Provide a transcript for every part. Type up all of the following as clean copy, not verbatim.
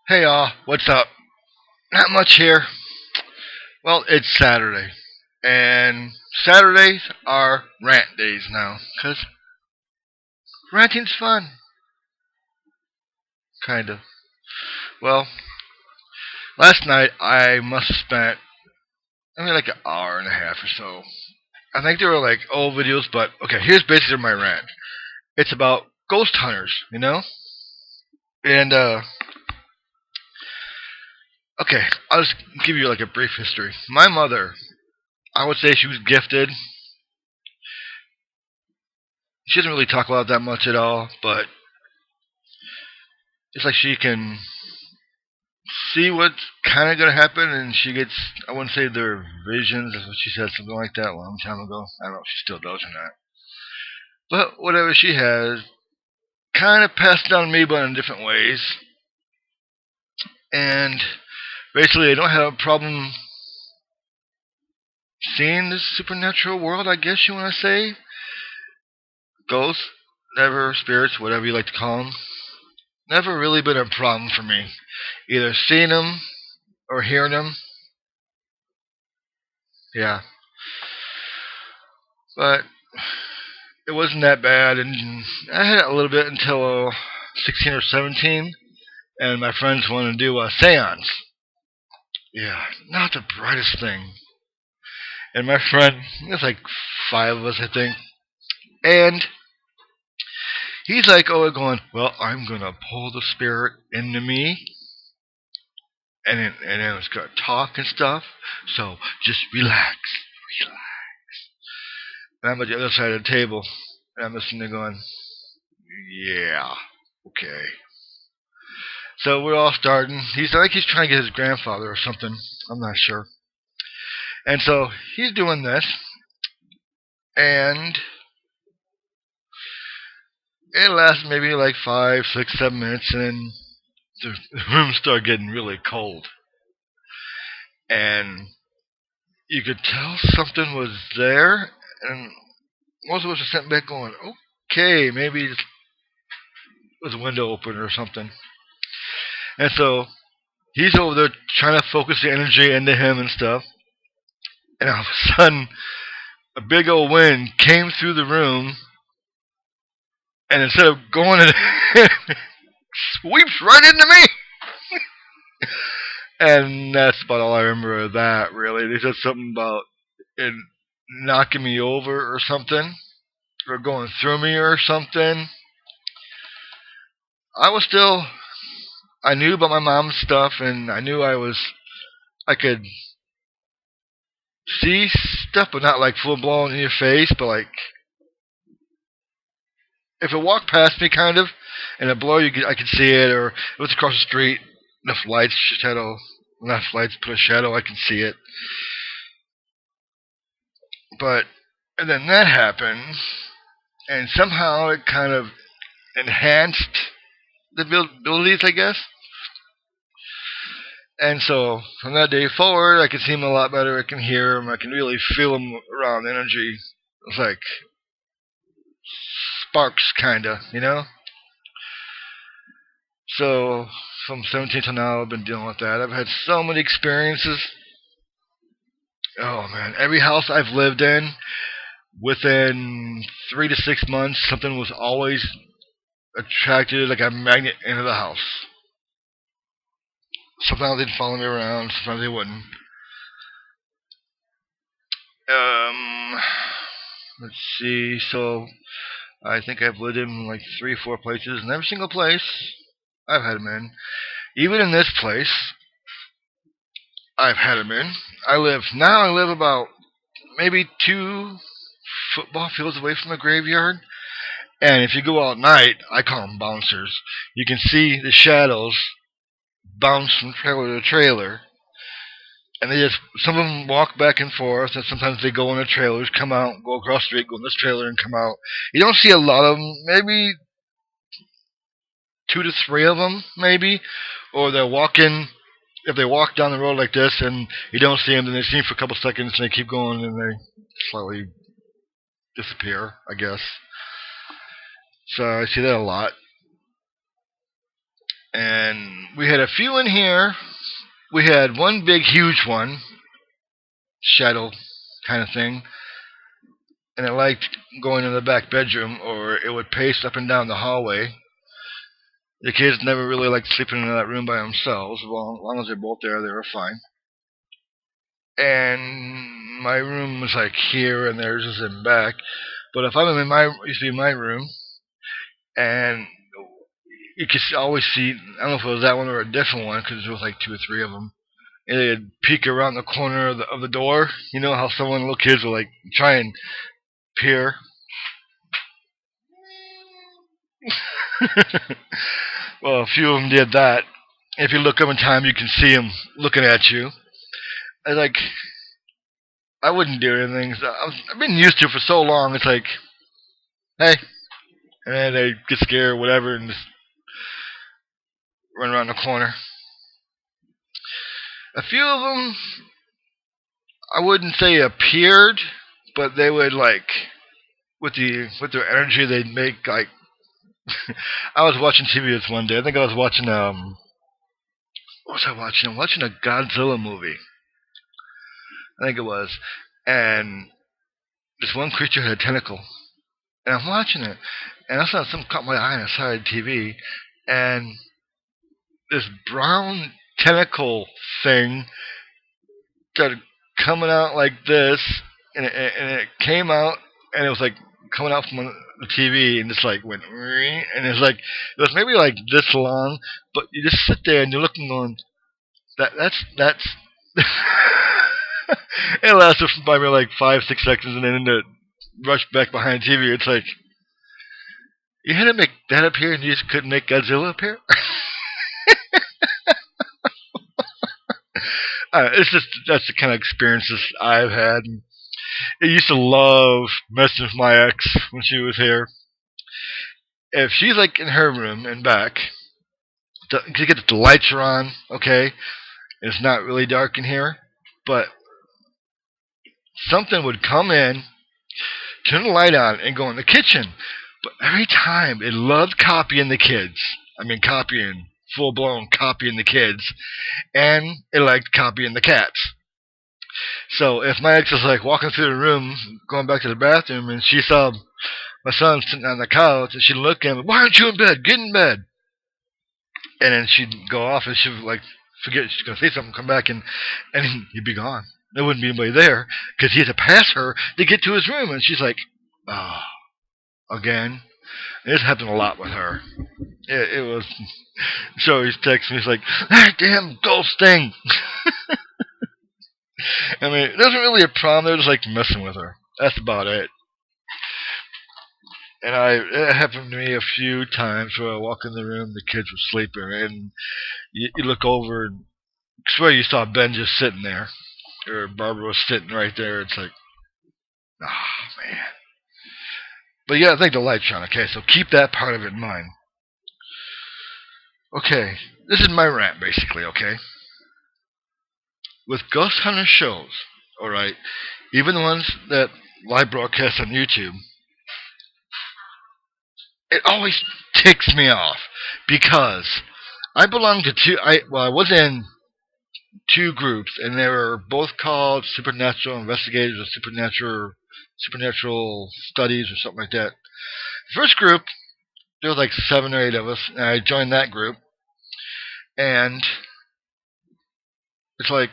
Hey y'all, what's up? Not much here. Well, it's Saturday. And Saturdays are rant days now. Because ranting's fun. Kind of. Well, last night I must have spent, like an hour and a half or so. I think they were like old videos, but okay, here's basically my rant. It's about ghost hunters. And, okay, I'll just give you like a brief history. My mother, I would say she was gifted. She doesn't really talk about that much at all, but it's like she can see what's kind of going to happen, and she gets, I wouldn't say they're visions, that's what she said, something like that a long time ago. I don't know if she still does or not. But whatever she has, kind of passed down to me, but in different ways. And basically, I don't have a problem seeing this supernatural world, I guess you want to say. Ghosts, never, spirits, whatever you like to call them. Never really been a problem for me. Either seeing them or hearing them. Yeah. But it wasn't that bad, and I had it a little bit until 16 or 17, and my friends wanted to do a seance. Yeah, not the brightest thing. And my friend, there's like five of us, I think, and he's like, oh, going, well, I'm gonna pull the spirit into me, and then it's gonna talk and stuff. So just relax, relax. And I'm at the other side of the table, and I'm listening to going, yeah, okay. So we're all starting. He's trying to get his grandfather or something. I'm not sure. And so he's doing this, and it lasts maybe like 5, 6, 7 minutes, and then the room started getting really cold, and you could tell something was there, and most of us were sitting back going, okay, maybe it was a window open or something. And so he's over there trying to focus the energy into him and stuff, and all of a sudden, a big old wind came through the room, and instead of going in, sweeps right into me. And that's about all I remember of that, really. They said something about it knocking me over or something, or going through me or something. I was still, I knew about my mom's stuff, and I knew I could see stuff, but not like full blown in your face, but like, if it walked past me, kind of, and it below I could see it, or it was across the street, enough lights, enough lights put a shadow, I can see it. But and then that happened, and somehow it kind of enhanced the abilities, I guess. And so from that day forward, I can see him a lot better. I can hear him. I can really feel him around energy. It's like sparks, kinda. So from 17 till now, I've been dealing with that. I've had so many experiences. Oh man, every house I've lived in, within 3 to 6 months, something was always attracted like a magnet into the house. Sometimes they'd follow me around, sometimes they wouldn't. Um, let's see. So I think I've lived in like 3 or 4 places, and every single place I've had them in. Even in this place, I've had them in. I live about maybe 2 football fields away from the graveyard. And if you go out at night, I call them bouncers. You can see the shadows bounce from trailer to trailer, and some of them walk back and forth, and sometimes they go in the trailers, come out, go across the street, go in this trailer, and come out. You don't see a lot of them, maybe 2 to 3 of them, maybe, or they'll walk in. If they walk down the road like this and you don't see them, then they see them for a couple seconds and they keep going and they slowly disappear, I guess. So I see that a lot. And we had a few in here. We had one big, huge one, shadow kind of thing, and it liked going in the back bedroom, or it would pace up and down the hallway. The kids never really liked sleeping in that room by themselves. Well, as long as they're both there, they were fine. And my room was like here, and theirs is in back. But if I'm in my used to be my room, and you could always see. I don't know if it was that one or a different one because there was like two or three of them. And they'd peek around the corner of the door. You know how some little kids will like try and peer. Well, a few of them did that. If you look up in time, you can see them looking at you. I like. I wouldn't do anything. I've been used to it for so long. It's like, hey, and then they get scared or whatever, and just run around the corner. A few of them, I wouldn't say appeared, but they would like with their energy, they'd make like. I was watching TV this one day. I think I was watching what was I watching? I'm watching a Godzilla movie. I think it was, and this one creature had a tentacle, and I'm watching it, and I saw something caught my eye on the side of the TV, and this brown tentacle thing started coming out like this, and it came out, and it was like coming out from the TV, and just like went, and it's like it was maybe like this long, but you just sit there and you're looking, going, that's. It lasted for probably like 5 6 seconds, and then it rushed back behind the TV. It's like you had to make that appear, and you just couldn't make Godzilla appear. It's just that's the kind of experiences I've had. I used to love messing with my ex when she was here. If she's like in her room and back, you get the lights are on, okay, it's not really dark in here, but something would come in, turn the light on, and go in the kitchen. But every time it loved copying the kids. I mean, copying, full blown copying the kids, and it liked copying the cats. So if my ex was like walking through the room, going back to the bathroom, and she saw my son sitting on the couch, and she'd look at him, "Why aren't you in bed? Get in bed." And then she'd go off, and she'd like forget she's gonna say something, come back, and he'd be gone. There wouldn't be anybody there because he had to pass her to get to his room, and she's like, "Oh, again." This happened a lot with her. It was. So he's texting me. He's like, "That damn ghost thing." I mean, it wasn't really a problem. They're just like messing with her. That's about it. And it happened to me a few times where I walk in the room, the kids were sleeping, and you look over and I swear you saw Ben just sitting there, or Barbara was sitting right there. It's like, oh man. But yeah, I think the lights are on. Okay, so keep that part of it in mind. Okay, this is my rant basically. Okay, with ghost hunter shows, all right, even the ones that live broadcast on YouTube, it always ticks me off because I belong to two. I was in two groups, and they were both called Supernatural Investigators or Supernatural Studies or something like that. The first group, there was like 7 or 8 of us, and I joined that group, and it's like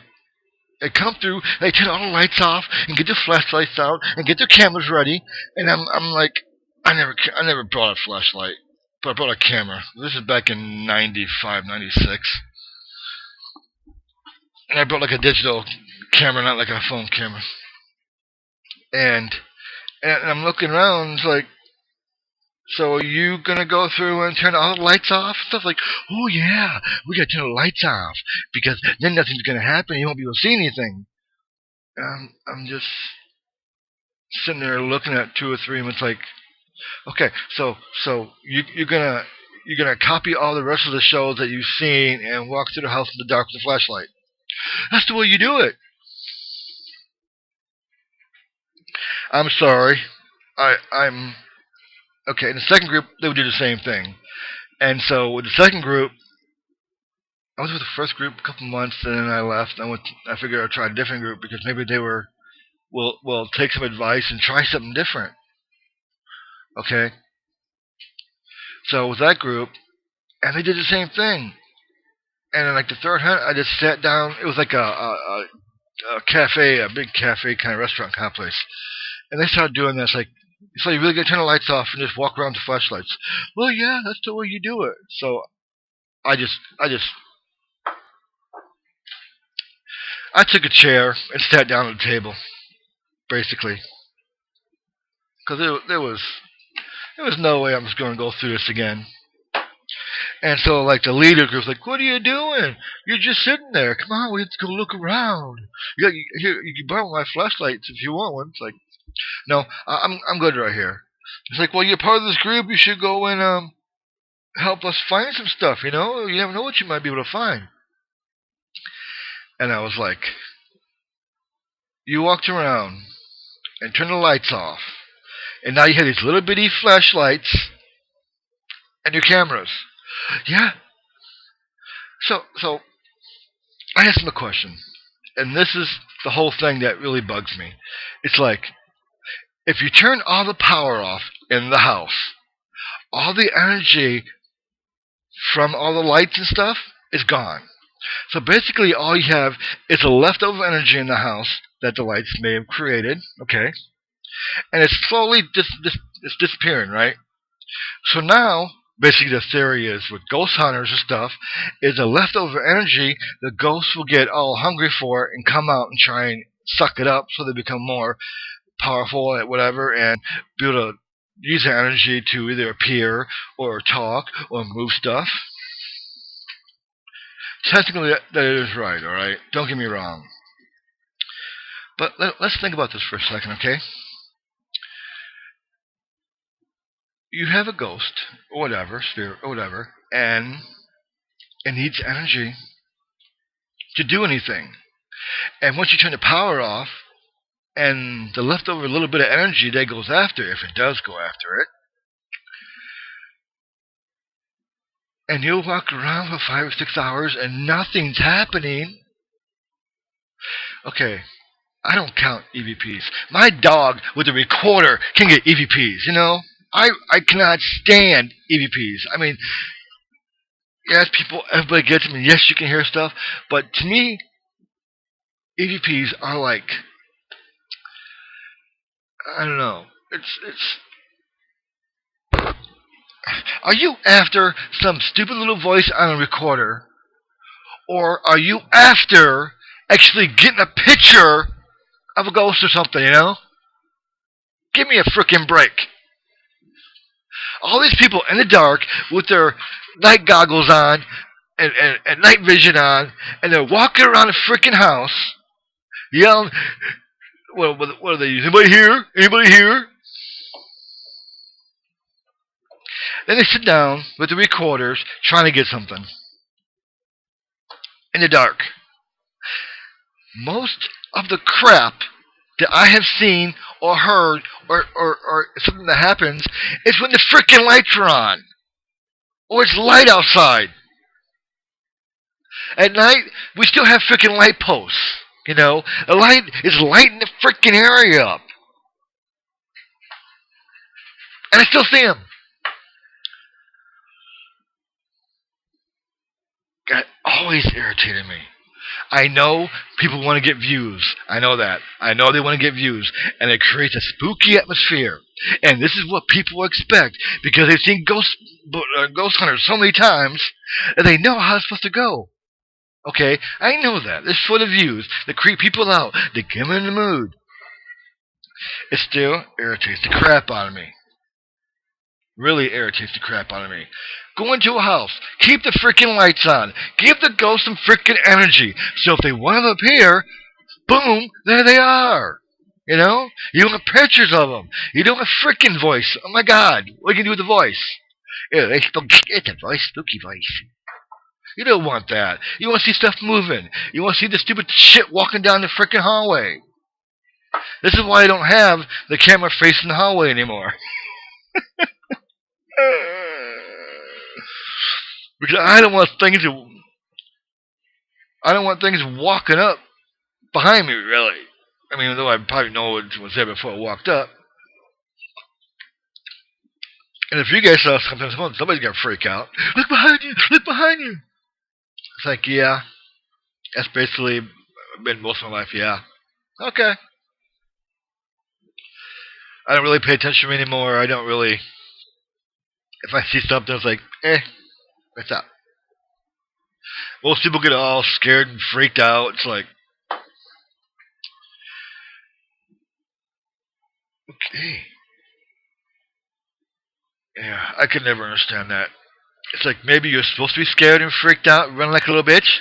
they come through, they turn all the lights off, and get their flashlights out, and get their cameras ready, and I'm like, I never brought a flashlight, but I brought a camera. This is back in 95, 96. And I brought like a digital camera, not like a phone camera. And I'm looking around, it's like, so are you gonna go through and turn all the lights off? Stuff like, oh yeah, we gotta turn the lights off because then nothing's gonna happen. You won't be able to see anything. I'm just sitting there looking at two or three, and it's like, okay, so you're gonna copy all the rest of the shows that you've seen and walk through the house in the dark with a flashlight. That's the way you do it. I'm sorry. I'm okay. In the second group, they would do the same thing. And so with the second group, I was with the first group a couple months, and then I left. I figured I'd try a different group because maybe they were will take some advice and try something different. Okay, so with that group, and they did the same thing. And then like the third hunt, I just sat down. It was like a cafe, a big cafe kind of restaurant complex. And they started doing this like, so you really got to turn the lights off and just walk around with flashlights. Well, yeah, that's the way you do it. So I just I took a chair and sat down at the table, basically, because there was no way I was going to go through this again. And so like the leader group's like, "What are you doing? You're just sitting there. Come on, we have to go look around. Here, you can borrow my flashlights if you want one." It's like, no, I'm good right here. It's like, well, you're part of this group. You should go and help us find some stuff. You never know what you might be able to find. And I was like, you walked around and turned the lights off, and now you have these little bitty flashlights and your cameras. Yeah. So I asked him a question, and this is the whole thing that really bugs me. It's like, if you turn all the power off in the house, all the energy from all the lights and stuff is gone. So basically, all you have is a leftover energy in the house that the lights may have created, okay? And it's slowly it's disappearing, right? So now, basically, the theory is with ghost hunters and stuff, is the leftover energy the ghosts will get all hungry for it and come out and try and suck it up so they become more powerful at whatever and be able to use their energy to either appear or talk or move stuff. Technically, that is right, alright? Don't get me wrong. But let's think about this for a second, okay? You have a ghost, or whatever, spirit, or whatever, and it needs energy to do anything. And once you turn the power off, and the leftover little bit of energy that goes after, if it does go after it, and you'll walk around for 5 or 6 hours and nothing's happening. Okay, I don't count EVPs. My dog with a recorder can get EVPs. I cannot stand EVPs. I mean, yes, everybody gets them, and yes, you can hear stuff, but to me, EVPs are like, I don't know. It's. Are you after some stupid little voice on a recorder, or are you after actually getting a picture of a ghost or something? Give me a frickin' break. All these people in the dark with their night goggles on and night vision on, and they're walking around the frickin' house yelling, what are they using? Anybody here? Anybody here? Then they sit down with the recorders trying to get something in the dark. Most of the crap that I have seen or heard or something that happens is when the frickin' lights are on. Or it's light outside. At night, we still have frickin' light posts. A light is lighting the frickin' area up. And I still see them. That always irritated me. I know people want to get views. I know that. I know they want to get views. And it creates a spooky atmosphere. And this is what people expect because they've seen ghost hunters so many times that they know how it's supposed to go. Okay? I know that. It's for the views that creep people out, that get them in the mood. It still irritates the crap out of me. Really irritates the crap out of me. Go into a house. Keep the freaking lights on. Give the ghosts some freaking energy. So if they want to appear, boom, there they are. You don't have pictures of them. You don't have a freaking voice. Oh my God, what can you do with the voice? It's a voice, spooky voice. You don't want that. You want to see stuff moving. You want to see the stupid shit walking down the freaking hallway. This is why I don't have the camera facing the hallway anymore. Because I don't want things to I don't want things walking up behind me, really. I mean, though I probably know what was there before I walked up. And if you guys saw something, somebody's gonna freak out. Look behind you! Look behind you! It's like, yeah, that's basically been most of my life. Yeah, okay. I don't really pay attention anymore. I don't really. If I see something, it's like, what's up? Most people get all scared and freaked out. It's like, okay, yeah, I could never understand that. It's like maybe you're supposed to be scared and freaked out, and run like a little bitch.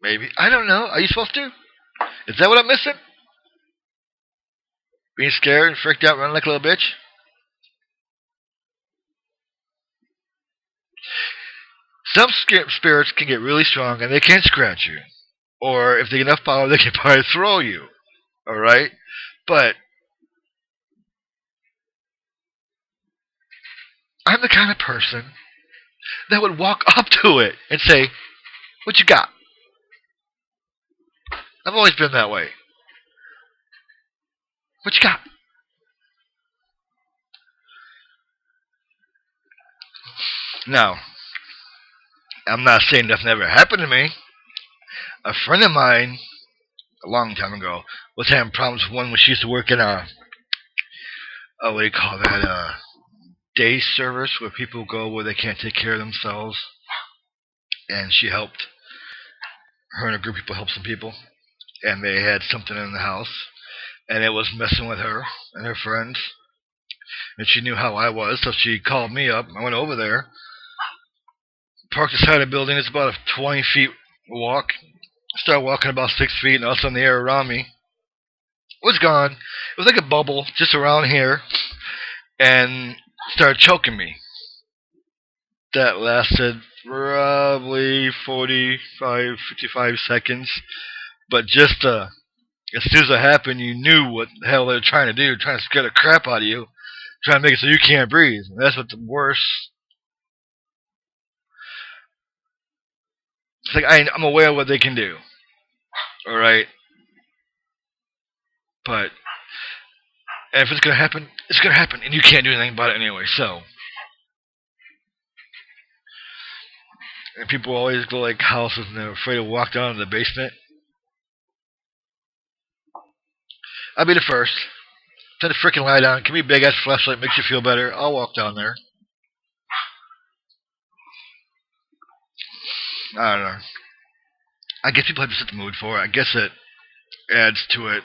Maybe I don't know. Are you supposed to? Is that what I'm missing? Being scared and freaked out, running like a little bitch? Some spirits can get really strong and they can scratch you. Or if they get enough power, they can probably throw you. Alright? But I'm the kind of person that would walk up to it and say, what you got? I've always been that way. What you got? Now, I'm not saying that's never happened to me. A friend of mine, a long time ago, was having problems with one when she used to work in what do you call that, day service where people go where they can't take care of themselves. And she helped, her and a group of people helped some people. And they had something in the house. And it was messing with her and her friends. And she knew how I was, so she called me up. I went over there, parked beside a building. It's about a 20 feet walk. Started walking about 6 feet, and all of a sudden the air around me was gone. It was like a bubble just around here, and started choking me. That lasted probably 45, 55 seconds. But just as soon as it happened, you knew what the hell they were trying to do, trying to scare the crap out of you, trying to make it so you can't breathe. And that's what the worst. It's like I'm aware of what they can do. All right, but if it's gonna happen, it's gonna happen, and you can't do anything about it anyway. So, and people always go like houses and they're afraid to walk down to the basement. I'll be the first. Turn the freaking light on. Give me a big ass flashlight. Makes you feel better. I'll walk down there. I don't know. I guess people have to set the mood for it. I guess it adds to it.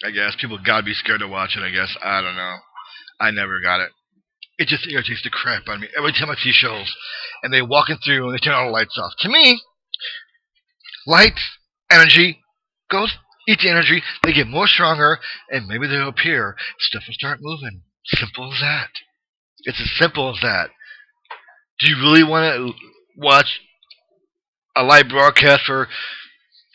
I guess people gotta be scared to watch it. I guess I don't know. I never got it. It just irritates the crap out of me every time I see shows, and they walking through and they turn all the lights off. To me, light energy goes eat the energy. They get more stronger, and maybe they'll appear. Stuff will start moving. Simple as that. It's as simple as that. Do you really want to watch a live broadcast for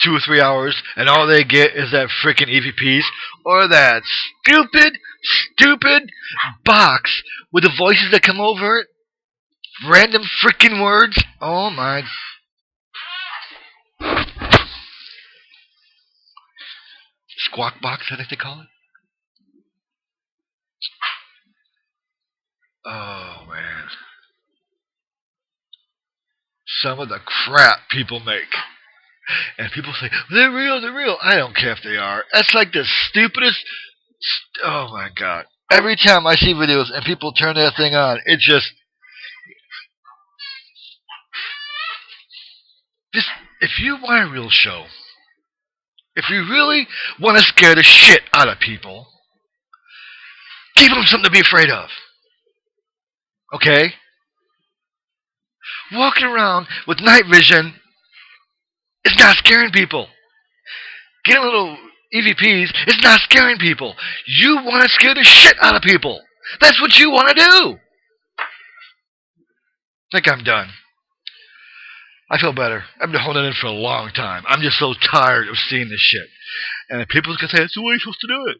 2 or 3 hours, and all they get is that freaking EVPs or that stupid box with the voices that come over it? Random freaking words. Oh my. Squawk box, I think they call it. Oh man. Some of the crap people make. And people say, they're real, they're real. I don't care if they are. That's like the stupidest. Oh my god. Every time I see videos and people turn that thing on, it just. If you want a real show, if you really want to scare the shit out of people, give them something to be afraid of. Okay? Walking around with night vision is not scaring people. Getting little EVPs is not scaring people. You want to scare the shit out of people. That's what you want to do. I think I'm done. I feel better. I've been holding in for a long time. I'm just so tired of seeing this shit. And people can say, that's the way you're supposed to do it.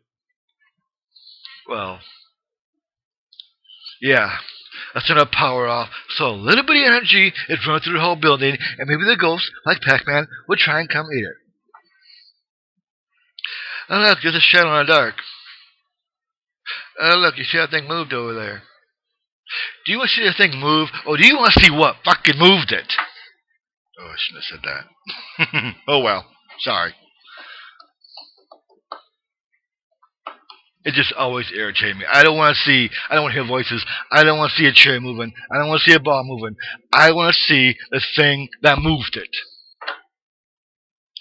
Well, yeah. Let's turn our power off so a little bit of energy is running through the whole building, and maybe the ghosts, like Pac-Man, would try and come eat it. Oh look, there's a shadow in the dark. Oh look, you see that thing moved over there. Do you want to see the thing move, or do you want to see what fucking moved it? Oh, I shouldn't have said that. Oh well, sorry. It just always irritates me. I don't want to hear voices. I don't want to see a chair moving. I don't want to see a ball moving. I want to see the thing that moved it.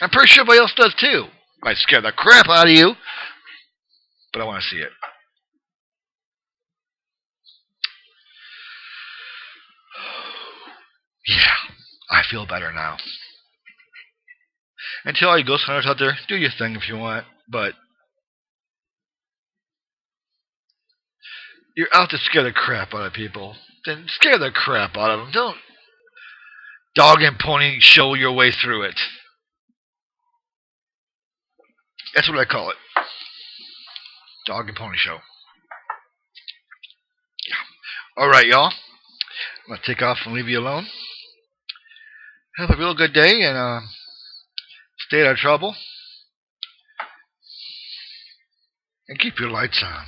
I'm pretty sure everybody else does too. Might scare the crap out of you, but I want to see it. Yeah, I feel better now. And tell all you ghost hunters out there, do your thing if you want, but you're out to scare the crap out of people. Then scare the crap out of them. Don't dog and pony show your way through it. That's what I call it. Dog and pony show. Alright, y'all. I'm going to take off and leave you alone. Have a real good day and stay out of trouble. And keep your lights on.